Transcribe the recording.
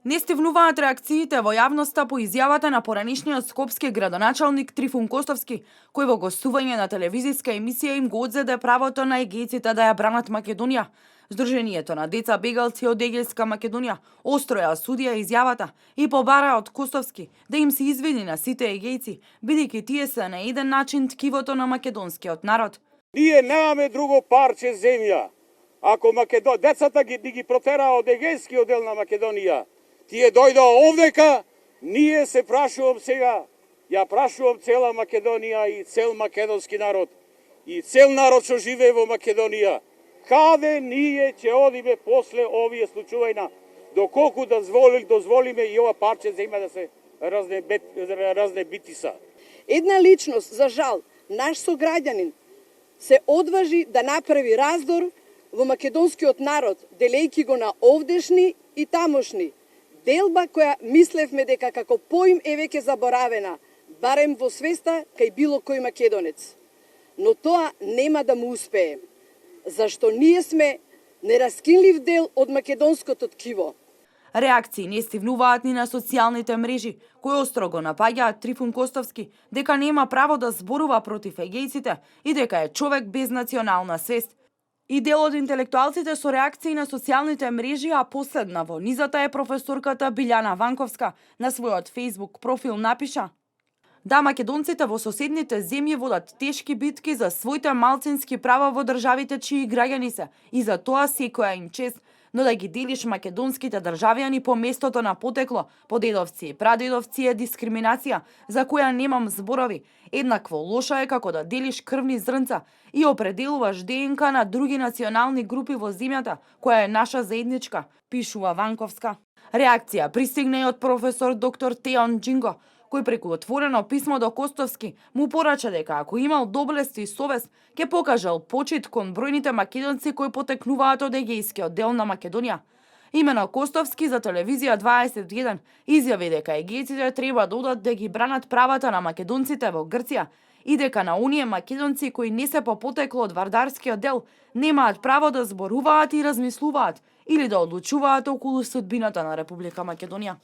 Не стивнуваат реакциите во јавноста по изјавата на поранешниот скопски градоначалник Трифун Костовски, кој во гостување на телевизиска емисија им го одзеде правото на егејците да ја бранат Македонија. Сдруженијето на деца бегалци од Егејска Македонија остро ја осудија изјавата и побара од Костовски да им се извини на сите егејци, бидејќи тие се на еден начин ткивото на македонскиот народ. Ние немаме друго парче земја. Ако децата ги протераа од Егејскиот дел на Македонија, тие дојдоа овдека, ние се прашувам сега, ја прашувам цела Македонија и цел македонски народ, и цел народ што живее во Македонија, каде ние ќе одиме после овие случувања, доколку дозволиме и ова парче земја да се разнебитиса. Една личност, за жал, наш сограѓанин, се одважи да направи раздор во македонскиот народ, делејќи го на овдешни и тамошни. Делба која мислевме дека како поим е веќе заборавена, барем во свеста кај било кој македонец. Но тоа нема да му успее, зашто ние сме нераскинлив дел од македонското ткиво. Реакции не стивнуваат ни на социјалните мрежи, кои остро го напаѓаат Трифун Костовски дека нема право да зборува против егејците и дека е човек без национална свест. И дел од интелектуалците со реакции на социјалните мрежи, а последна во низата е професорката Билјана Ванковска, на својот Facebook профил напиша: да, македонците во соседните земји водат тешки битки за своите малцински права во државите чии граѓани се и за тоа секоја им чест, но да ги делиш македонските државјани по местото на потекло, по дедовци и прадедовци е дискриминација за која немам зборови. Еднакво лоша е како да делиш крвни зрнца и определуваш ДНК на други национални групи во земјата, која е наша заедничка, пишува Ванковска. Реакција пристигна и од професор доктор Теон Джинго, кој преку отворено писмо до Костовски му порача дека ако имал доблест и совест, ќе покажал почит кон бројните македонци кои потекнуваат од Егејскиот дел на Македонија. Имено Костовски за телевизија 21 изјави дека егејците треба да одат да ги бранат правата на македонците во Грција и дека на оние македонци кои не се по потекло од Вардарскиот дел немаат право да зборуваат и размислуваат или да одлучуваат околу судбината на Република Македонија.